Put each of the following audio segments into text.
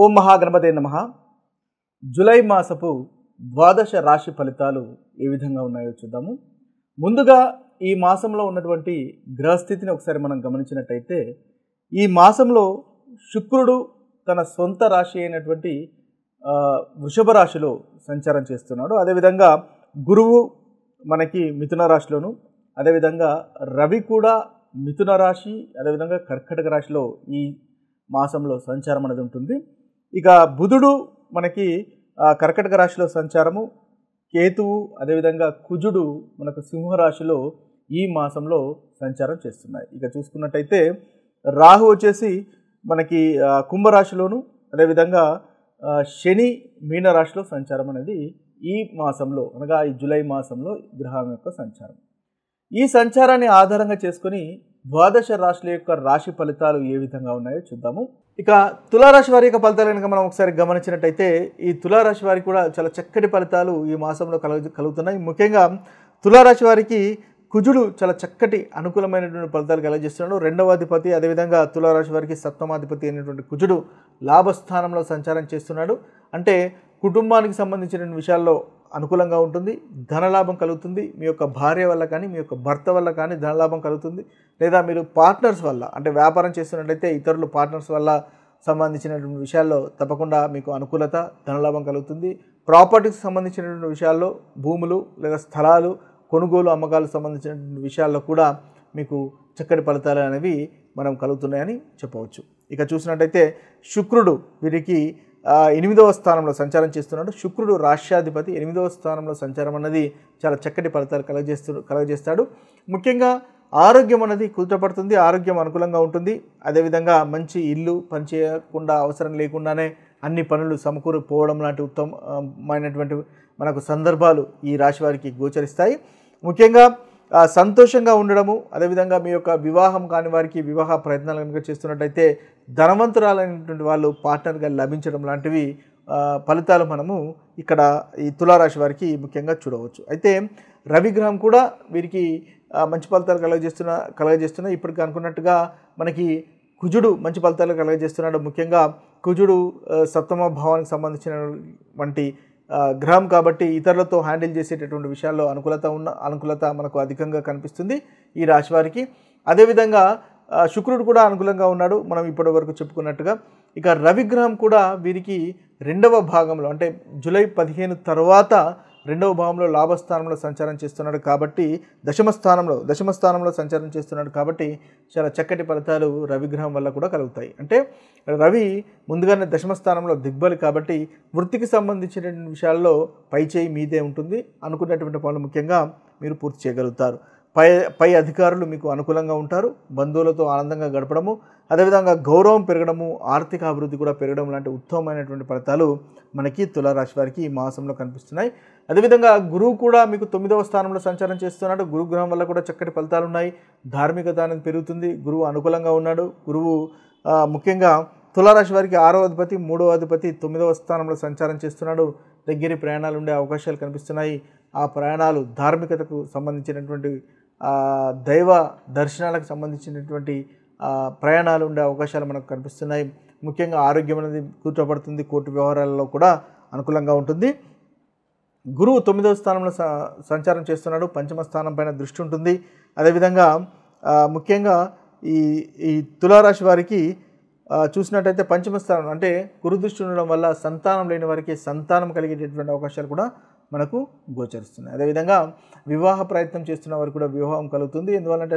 ఓం మహాగణపతే నమః. జూలై మాసపు ద్వాదశ రాశి ఫలితాలు ఏ విధంగా ఉన్నాయో చూద్దాము. ముందుగా ఈ మాసంలో ఉన్నటువంటి గ్రహస్థితిని ఒకసారి మనం గమనించినట్టయితే ఈ మాసంలో శుక్రుడు తన సొంత రాశి అయినటువంటి వృషభ రాశిలో సంచారం చేస్తున్నాడు. అదేవిధంగా గురువు మనకి మిథున రాశిలోను, అదేవిధంగా రవి కూడా మిథున రాశి, అదేవిధంగా కర్కటక రాశిలో ఈ మాసంలో సంచారం అనేది ఉంటుంది. ఇక బుధుడు మనకి కర్కటక రాశిలో సంచారము, కేతువు అదేవిధంగా కుజుడు మనకు సింహరాశిలో ఈ మాసంలో సంచారం చేస్తున్నాయి. ఇక చూసుకున్నట్టయితే రాహు వచ్చేసి మనకి కుంభరాశిలోను, అదేవిధంగా శని మీనరాశిలో సంచారం అనేది ఈ మాసంలో అనగా ఈ జూలై మాసంలో గ్రహం యొక్క సంచారం. ఈ సంచారాన్ని ఆధారంగా చేసుకొని ద్వాదశ రాశుల యొక్క రాశి ఫలితాలు ఏ విధంగా ఉన్నాయో చూద్దాము. ఇక తులారాశి వారి యొక్క ఫలితాలు కనుక మనం ఒకసారి గమనించినట్టయితే ఈ తులారాశి వారికి కూడా చాలా చక్కటి ఫలితాలు ఈ మాసంలో కలుగుతున్నాయి. ముఖ్యంగా తులారాశి వారికి కుజుడు చాలా చక్కటి అనుకూలమైనటువంటి ఫలితాలు కలగజేస్తున్నాడు. రెండవ అధిపతి, అదేవిధంగా తులారాశి వారికి సప్తమాధిపతి అయినటువంటి కుజుడు లాభస్థానంలో సంచారం చేస్తున్నాడు. అంటే కుటుంబానికి సంబంధించిన విషయాల్లో అనుకూలంగా ఉంటుంది, ధనలాభం కలుగుతుంది. మీ యొక్క భార్య వల్ల కానీ, మీ యొక్క భర్త వల్ల కానీ ధనలాభం కలుగుతుంది. లేదా మీరు పార్ట్నర్స్ వల్ల, అంటే వ్యాపారం చేస్తున్నట్టయితే ఇతరులు పార్ట్నర్స్ వల్ల సంబంధించినటువంటి విషయాల్లో తప్పకుండా మీకు అనుకూలత, ధనలాభం కలుగుతుంది. ప్రాపర్టీకి సంబంధించినటువంటి విషయాల్లో భూములు లేదా స్థలాలు కొనుగోలు అమ్మకాలకు సంబంధించినటువంటి విషయాల్లో కూడా మీకు చక్కటి ఫలితాలు అనేవి మనం కలుగుతున్నాయని చెప్పవచ్చు. ఇక చూసినట్టయితే శుక్రుడు వీరికి 8వ స్థానంలో సంచారం చేస్తున్నాడు. శుక్రుడు రాష్ట్రాధిపతి 8వ స్థానంలో సంచారం అన్నది చాలా చక్కటి ఫలితాలు కలగజేస్తాడు. ముఖ్యంగా ఆరోగ్యం అనేది కుదుటపడుతుంది, ఆరోగ్యం అనుకూలంగా ఉంటుంది. అదేవిధంగా మంచి ఇల్లు పనిచేయకుండా అవసరం లేకుండానే అన్ని పనులు సమకూరిపోవడం లాంటి ఉత్తమమైనటువంటి మనకు సందర్భాలు ఈ రాశి వారికి గోచరిస్తాయి. ముఖ్యంగా సంతోషంగా ఉండడము, అదేవిధంగా మీ యొక్క వివాహం కాని వారికి వివాహ ప్రయత్నాలు కనుక చేస్తున్నట్టయితే ధనవంతురాలైనటువంటి వాళ్ళు పార్ట్నర్గా లభించడం లాంటివి ఫలితాలు మనము ఇక్కడ ఈ తులారాశి వారికి ముఖ్యంగా చూడవచ్చు. అయితే రవిగ్రహం కూడా వీరికి మంచి ఫలితాలు కలగజేస్తున్నా ఇప్పటికి అనుకున్నట్టుగా మనకి కుజుడు మంచి ఫలితాలు కలగజేస్తున్నాడు. ముఖ్యంగా కుజుడు సప్తమ భావానికి సంబంధించిన వంటి గ్రహం కాబట్టి ఇతరులతో హ్యాండిల్ చేసేటటువంటి విషయాల్లో అనుకూలత మనకు అధికంగా కనిపిస్తుంది ఈ రాశి వారికి. అదేవిధంగా శుక్రుడు కూడా అనుకూలంగా ఉన్నాడు మనం ఇప్పటి వరకు చెప్పుకున్నట్టుగా. ఇక రవిగ్రహం కూడా వీరికి 2వ భాగంలో, అంటే జూలై 15 తర్వాత 2వ భాగంలో లాభస్థానంలో సంచారం చేస్తున్నాడు కాబట్టి దశమ స్థానంలో సంచారం చేస్తున్నాడు కాబట్టి చాలా చక్కటి ఫలితాలు రవిగ్రహం వల్ల కూడా కలుగుతాయి. అంటే రవి ముందుగానే దశమ స్థానంలో దిగ్బలి కాబట్టి వృత్తికి సంబంధించిన విషయాల్లో పైచేయి మీదే ఉంటుంది. అనుకున్నటువంటి పనులు ముఖ్యంగా మీరు పూర్తి చేయగలుగుతారు. పై అధికారులు మీకు అనుకూలంగా ఉంటారు. బంధువులతో ఆనందంగా గడపడము, అదేవిధంగా గౌరవం పెరగడము, ఆర్థిక అభివృద్ధి కూడా పెరగడం లాంటి ఉత్తమమైనటువంటి ఫలితాలు మనకి తులారాశి వారికి ఈ మాసంలో కనిపిస్తున్నాయి. అదేవిధంగా గురువు కూడా మీకు 9వ స్థానంలో సంచారం చేస్తున్నాడు. గురుగ్రహం వల్ల కూడా చక్కటి ఫలితాలు ఉన్నాయి. ధార్మికత అనేది పెరుగుతుంది. గురువు అనుకూలంగా ఉన్నాడు. గురువు ముఖ్యంగా తులారాశి వారికి 6వ అధిపతి, 3వ అధిపతి 9వ స్థానంలో సంచారం చేస్తున్నాడు. దగ్గర ప్రయాణాలు ఉండే అవకాశాలు కనిపిస్తున్నాయి. ఆ ప్రయాణాలు ధార్మికతకు సంబంధించినటువంటి దైవ దర్శనాలకు సంబంధించినటువంటి ప్రయాణాలు ఉండే అవకాశాలు మనకు కనిపిస్తున్నాయి. ముఖ్యంగా ఆరోగ్యం అనేది కూర్చోబడుతుంది. కోర్టు వ్యవహారాలలో కూడా అనుకూలంగా ఉంటుంది. గురువు 9వ స్థానంలో సంచారం చేస్తున్నాడు. పంచమ స్థానం పైన దృష్టి ఉంటుంది. అదేవిధంగా ముఖ్యంగా ఈ తులారాశి వారికి చూసినట్టయితే పంచమ స్థానం అంటే గురు దృష్టి ఉండడం వల్ల సంతానం లేని వారికి సంతానం కలిగేటటువంటి అవకాశాలు కూడా మనకు గోచరిస్తున్నాయి. అదేవిధంగా వివాహ ప్రయత్నం చేస్తున్న వారికి కూడా వివాహం కలుగుతుంది. ఎందువల్లంటే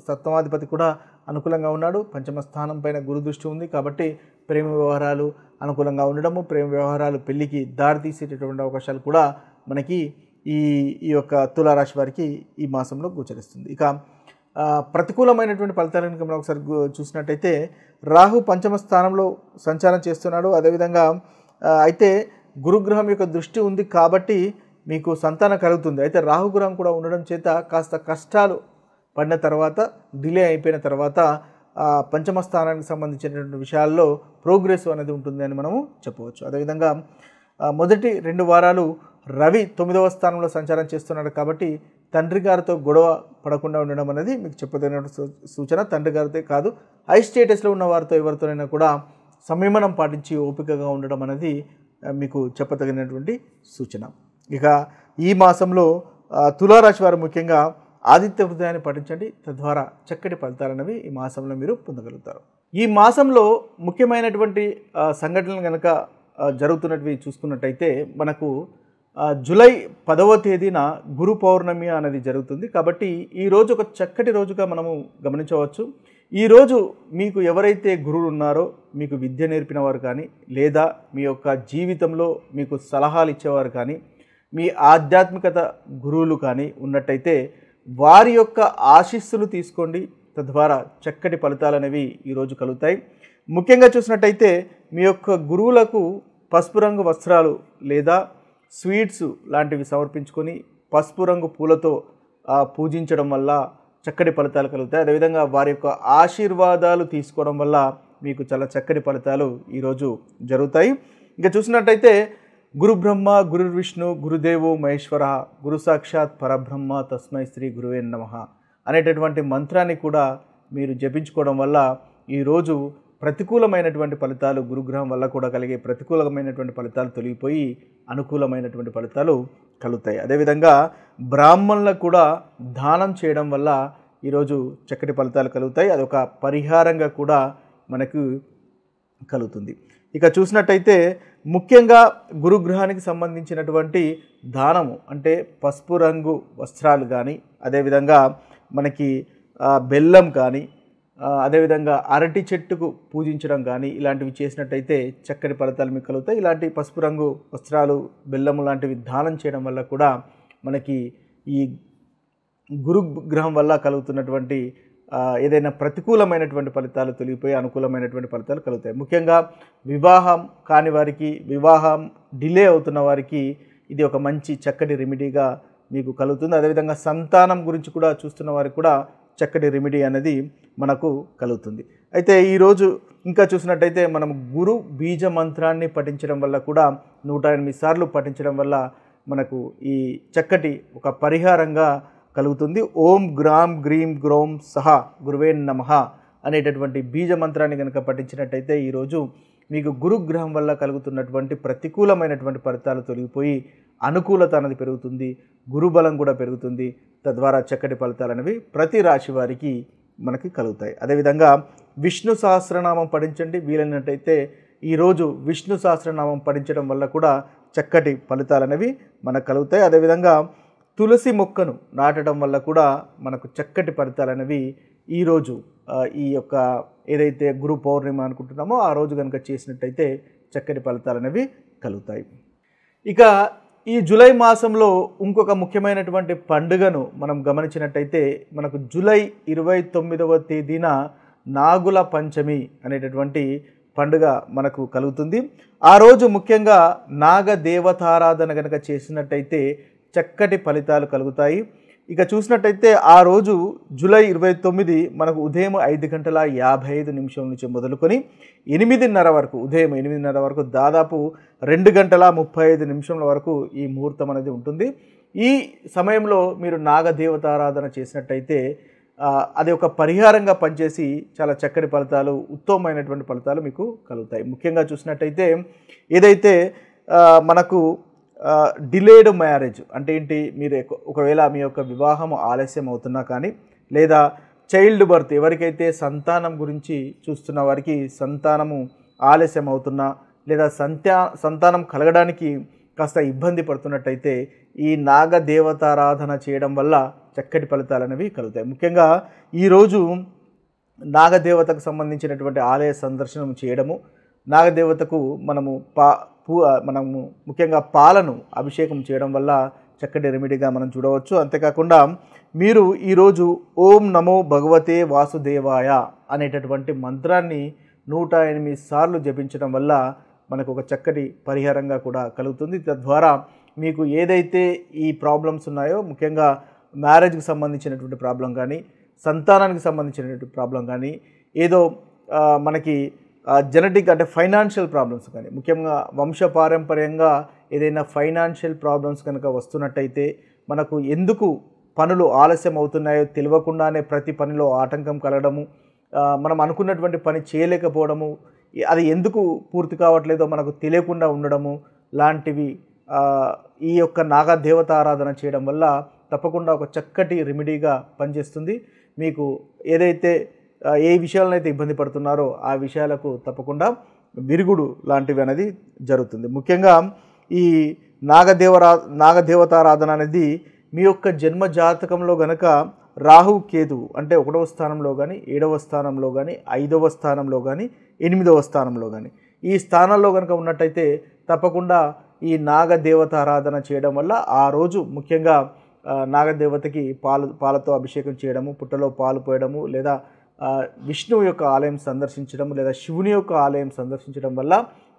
సప్తమాధిపతి కూడా అనుకూలంగా ఉన్నాడు. పంచమ స్థానం పైన గురు దృష్టి ఉంది కాబట్టి ప్రేమ వ్యవహారాలు అనుకూలంగా ఉండడము, ప్రేమ వ్యవహారాలు పెళ్లికి దారి తీసేటటువంటి అవకాశాలు కూడా మనకి ఈ యొక్క తులారాశి వారికి ఈ మాసంలో గోచరిస్తుంది. ఇక ప్రతికూలమైనటువంటి ఫలితాలను మనం ఒకసారి చూసినట్టయితే రాహు పంచమ స్థానంలో సంచారం చేస్తున్నాడు. అదేవిధంగా అయితే గురుగ్రహం యొక్క దృష్టి ఉంది కాబట్టి మీకు సంతానం కలుగుతుంది. అయితే రాహుగ్రహం కూడా ఉండడం చేత కాస్త కష్టాలు పడిన తర్వాత, డిలే అయిపోయిన తర్వాత పంచమ స్థానానికి సంబంధించినటువంటి విషయాల్లో ప్రోగ్రెస్ అనేది ఉంటుంది అని మనము చెప్పవచ్చు. అదేవిధంగా మొదటి 2 వారాలు రవి 9వ స్థానంలో సంచారం చేస్తున్నాడు కాబట్టి తండ్రి గారితో గొడవ పడకుండా ఉండడం అనేది మీకు చెప్పదగిన సూచన. తండ్రి గారితో కాదు, హై స్టేటస్లో ఉన్న వారితో ఎవరితోనైనా కూడా సంయమనం పాటించి ఓపికగా ఉండడం అనేది మీకు చెప్పదగినటువంటి సూచన. ఇక ఈ మాసంలో తులారాశి వారు ముఖ్యంగా ఆదిత్య హృదయాన్ని పఠించండి. తద్వారా చక్కటి ఫలితాలనేవి ఈ మాసంలో మీరు పొందగలుగుతారు. ఈ మాసంలో ముఖ్యమైనటువంటి సంఘటనలు కనుక జరుగుతున్నవి చూసుకున్నట్టయితే మనకు జూలై 10వ తేదీన గురు పౌర్ణమి అనేది జరుగుతుంది. కాబట్టి ఈరోజు ఒక చక్కటి రోజుగా మనము గమనించవచ్చు. ఈరోజు మీకు ఎవరైతే గురువులు ఉన్నారో, మీకు విద్య నేర్పిన వారు కానీ, లేదా మీ యొక్క జీవితంలో మీకు సలహాలు ఇచ్చేవారు కానీ, మీ ఆధ్యాత్మికత గురువులు కానీ ఉన్నట్టయితే వారి యొక్క ఆశీస్సులు తీసుకోండి. తద్వారా చక్కటి ఫలితాలు అనేవి ఈరోజు కలుగుతాయి. ముఖ్యంగా చూసినట్టయితే మీ యొక్క గురువులకు పసుపు రంగు వస్త్రాలు లేదా స్వీట్స్ లాంటివి సమర్పించుకొని పసుపు రంగు పూలతో పూజించడం వల్ల చక్కటి ఫలితాలు కలుగుతాయి. అదేవిధంగా వారి యొక్క ఆశీర్వాదాలు తీసుకోవడం వల్ల మీకు చాలా చక్కటి ఫలితాలు ఈరోజు జరుగుతాయి. ఇంకా చూసినట్టయితే గురు బ్రహ్మ గురు విష్ణు గురుదేవో మహేశ్వర గురు సాక్షాత్ పరబ్రహ్మ తస్మై శ్రీ గురువే నమః అనేటటువంటి మంత్రాన్ని కూడా మీరు జపించుకోవడం వల్ల ఈరోజు ప్రతికూలమైనటువంటి ఫలితాలు, గురుగ్రహం వల్ల కూడా కలిగే ప్రతికూలమైనటువంటి ఫలితాలు తొలగిపోయి అనుకూలమైనటువంటి ఫలితాలు కలుగుతాయి. అదేవిధంగా బ్రాహ్మణులకు కూడా దానం చేయడం వల్ల ఈరోజు చక్కటి ఫలితాలు కలుగుతాయి. అదొక పరిహారంగా కూడా మనకు కలుగుతుంది. ఇక చూసినట్టయితే ముఖ్యంగా గురుగ్రహానికి సంబంధించినటువంటి దానము అంటే పసుపు రంగు వస్త్రాలు కానీ, అదేవిధంగా మనకి బెల్లం కానీ, అదేవిధంగా అరటి చెట్టుకు పూజించడం కానీ ఇలాంటివి చేసినట్టయితే చక్కటి ఫలితాలు మీకు కలుగుతాయి. ఇలాంటి పసుపు రంగు వస్త్రాలు, బెల్లము లాంటివి దానం చేయడం వల్ల కూడా మనకి ఈ గురుగ్రహం వల్ల కలుగుతున్నటువంటి ఏదైనా ప్రతికూలమైనటువంటి ఫలితాలు తొలగిపోయి అనుకూలమైనటువంటి ఫలితాలు కలుగుతాయి. ముఖ్యంగా వివాహం కాని వారికి, వివాహం డిలే అవుతున్న వారికి ఇది ఒక మంచి చక్కటి రెమెడీగా మీకు కలుగుతుంది. అదేవిధంగా సంతానం గురించి కూడా చూస్తున్న వారికి కూడా చక్కటి రెమెడీ అనేది మనకు కలుగుతుంది. అయితే ఈరోజు ఇంకా చూసినట్టయితే మనం గురు బీజ మంత్రాన్ని పఠించడం వల్ల కూడా 108 సార్లు పఠించడం వల్ల మనకు ఈ చక్కటి ఒక పరిహారంగా కలుగుతుంది. ఓం గ్రామ్ గ్రీం గ్రోం సహ గురువే నమః అనేటటువంటి బీజ మంత్రాన్ని కనుక పఠించినట్టయితే ఈరోజు మీకు గురుగ్రహం వల్ల కలుగుతున్నటువంటి ప్రతికూలమైనటువంటి ఫలితాలు తొలగిపోయి అనుకూలత అనేది పెరుగుతుంది, గురుబలం కూడా పెరుగుతుంది. తద్వారా చక్కటి ఫలితాలు అనేవి ప్రతి రాశి వారికి మనకి కలుగుతాయి. అదేవిధంగా విష్ణు సహస్రనామం పఠించండి. వీలైనట్టయితే ఈరోజు విష్ణు సహస్రనామం పఠించడం వల్ల కూడా చక్కటి ఫలితాలు అనేవి మనకు కలుగుతాయి. అదేవిధంగా తులసి మొక్కను నాటడం వల్ల కూడా మనకు చక్కటి ఫలితాలు అనేవి ఈరోజు ఈ యొక్క ఏదైతే గురు పౌర్ణిమ అనుకుంటున్నామో ఆ రోజు కనుక చేసినట్టయితే చక్కటి ఫలితాలు అనేవి కలుగుతాయి. ఇక ఈ జూలై మాసంలో ఇంకొక ముఖ్యమైనటువంటి పండుగను మనం గమనించినట్టయితే మనకు జూలై 29వ తేదీన నాగుల పంచమి అనేటటువంటి పండుగ మనకు కలుగుతుంది. ఆ రోజు ముఖ్యంగా నాగ దేవతారాధన కనుక చేసినట్టయితే చక్కటి ఫలితాలు కలుగుతాయి. ఇక చూసినట్టయితే ఆ రోజు జూలై 29 మనకు ఉదయం 5:55 నుంచి మొదలుకొని 8:30 వరకు, ఉదయం 8:30 వరకు దాదాపు 2:35 వరకు ఈ ముహూర్తం అనేది ఉంటుంది. ఈ సమయంలో మీరు నాగదేవతారాధన చేసినట్టయితే అది ఒక పరిహారంగా పనిచేసి చాలా చక్కటి ఫలితాలు, ఉత్తమమైనటువంటి ఫలితాలు మీకు కలుగుతాయి. ముఖ్యంగా చూసినట్టయితే ఏదైతే మనకు డిలేడ్ మ్యారేజ్ అంటే ఏంటి, మీరు ఒకవేళ మీ యొక్క వివాహం ఆలస్యం అవుతున్నా కానీ, లేదా చైల్డ్ బర్త్ ఎవరికైతే సంతానం గురించి చూస్తున్న వారికి సంతానము ఆలస్యం అవుతున్నా, లేదా సంతానం కలగడానికి కాస్త ఇబ్బంది పడుతున్నట్టయితే ఈ నాగ దేవతారాధన చేయడం వల్ల చక్కటి ఫలితాలు అనేవి కలుగుతాయి. ముఖ్యంగా ఈరోజు నాగదేవతకు సంబంధించినటువంటి ఆలయ సందర్శనం చేయడము, నాగదేవతకు మనము ముఖ్యంగా పాలను అభిషేకం చేయడం వల్ల చక్కటి రెమెడీగా మనం చూడవచ్చు. అంతేకాకుండా మీరు ఈరోజు ఓం నమో భగవతే వాసుదేవాయ అనేటటువంటి మంత్రాన్ని 108 సార్లు జపించడం వల్ల మనకు ఒక చక్కటి పరిహారంగా కూడా కలుగుతుంది. తద్వారా మీకు ఏదైతే ఈ ప్రాబ్లమ్స్ ఉన్నాయో, ముఖ్యంగా మ్యారేజ్కి సంబంధించినటువంటి ప్రాబ్లం కానీ, సంతానానికి సంబంధించినటువంటి ప్రాబ్లం కానీ, ఏదో మనకి జెనెటిక్ అంటే ఫైనాన్షియల్ ప్రాబ్లమ్స్ కానీ, ముఖ్యంగా వంశపారంపర్యంగా ఏదైనా ఫైనాన్షియల్ ప్రాబ్లమ్స్ కనుక వస్తున్నట్టయితే, మనకు ఎందుకు పనులు ఆలస్యం అవుతున్నాయో తెలియకుండానే ప్రతి పనిలో ఆటంకం కలగడము, మనం అనుకున్నటువంటి పని చేయలేకపోవడము, అది ఎందుకు పూర్తి కావట్లేదో మనకు తెలియకుండా ఉండడము లాంటివి ఈ యొక్క నాగదేవత ఆరాధన చేయడం వల్ల తప్పకుండా ఒక చక్కటి రెమెడీగా పనిచేస్తుంది. మీకు ఏదైతే ఏ విషయాలనైతే ఇబ్బంది పడుతున్నారో ఆ విషయాలకు తప్పకుండా విరుగుడు లాంటివి అనేది జరుగుతుంది. ముఖ్యంగా ఈ నాగదేవతారాధన అనేది మీ యొక్క జన్మ జాతకంలో గనక రాహు కేతు అంటే 1వ స్థానంలో కానీ 7వ స్థానంలో కానీ 5వ స్థానంలో కానీ 8వ స్థానంలో కానీ ఈ స్థానాల్లో కనుక ఉన్నట్టయితే తప్పకుండా ఈ నాగదేవత ఆరాధన చేయడం వల్ల ఆ రోజు ముఖ్యంగా నాగదేవతకి పాలతో అభిషేకం చేయడము, పుట్టలో పాలు పోయడము, లేదా విష్ణువు యొక్క ఆలయం సందర్శించడం, లేదా శివుని యొక్క ఆలయం సందర్శించడం వల్ల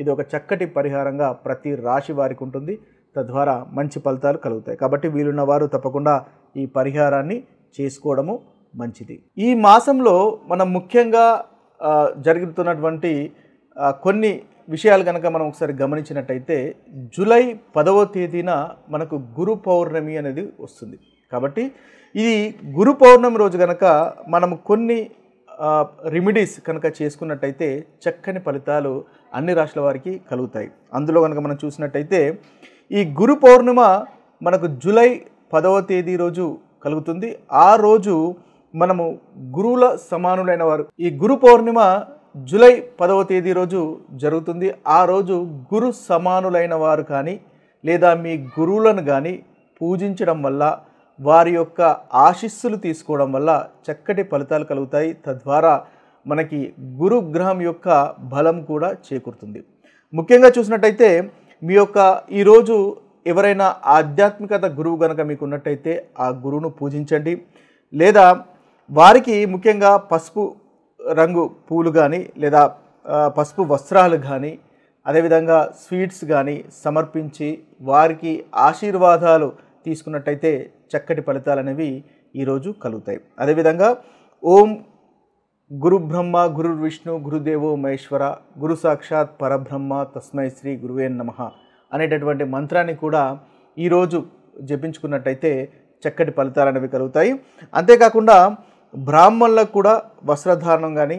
ఇది ఒక చక్కటి పరిహారంగా ప్రతి రాశి వారికి ఉంటుంది. తద్వారా మంచి ఫలితాలు కలుగుతాయి. కాబట్టి వీలున్న వారు తప్పకుండా ఈ పరిహారాన్ని చేసుకోవడము మంచిది. ఈ మాసంలో మనం ముఖ్యంగా జరుగుతున్నటువంటి కొన్ని విషయాలు కనుక మనం ఒకసారి గమనించినట్టయితే జూలై 10వ తేదీన మనకు గురు పౌర్ణమి అనేది వస్తుంది. కాబట్టి ఇది గురు పౌర్ణమి రోజు కనుక మనం కొన్ని రెమెడీస్ కనుక చేసుకున్నట్టయితే చక్కని ఫలితాలు అన్ని రాశుల వారికి కలుగుతాయి. అందులో కనుక మనం చూసినట్టయితే ఈ గురు పౌర్ణిమ మనకు జూలై 10వ తేదీ రోజు కలుగుతుంది. ఆ రోజు మనము గురువుల సమానులైన వారు, ఈ గురు పౌర్ణిమ జూలై 10వ తేదీ రోజు జరుగుతుంది. ఆ రోజు గురు సమానులైన వారు కానీ లేదా మీ గురువులను కానీ పూజించడం వల్ల, వారి యొక్క ఆశీస్సులు తీసుకోవడం వల్ల చక్కటి ఫలితాలు కలుగుతాయి. తద్వారా మనకి గురు గ్రహం యొక్క బలం కూడా చేకూరుతుంది. ముఖ్యంగా చూసినట్టయితే మీ యొక్క ఈరోజు ఎవరైనా ఆధ్యాత్మికత గురువు కనుక మీకు ఉన్నట్టయితే ఆ గురువును పూజించండి. లేదా వారికి ముఖ్యంగా పసుపు రంగు పూలు కానీ లేదా పసుపు వస్త్రాలు కానీ అదేవిధంగా స్వీట్స్ కానీ సమర్పించి వారికి ఆశీర్వాదాలు తీసుకున్నట్టయితే చక్కటి ఫలితాలు అనేవి ఈరోజు కలుగుతాయి. అదేవిధంగా ఓం గురు బ్రహ్మ గురు విష్ణు గురుదేవో మహేశ్వర గురు సాక్షాత్ పరబ్రహ్మ తస్మై శ్రీ గురువే నమః అనేటటువంటి మంత్రాన్ని కూడా ఈరోజు జపించుకున్నట్టయితే చక్కటి ఫలితాలు అనేవి కలుగుతాయి. అంతేకాకుండా బ్రాహ్మణులకు కూడా వస్త్రధారణం కానీ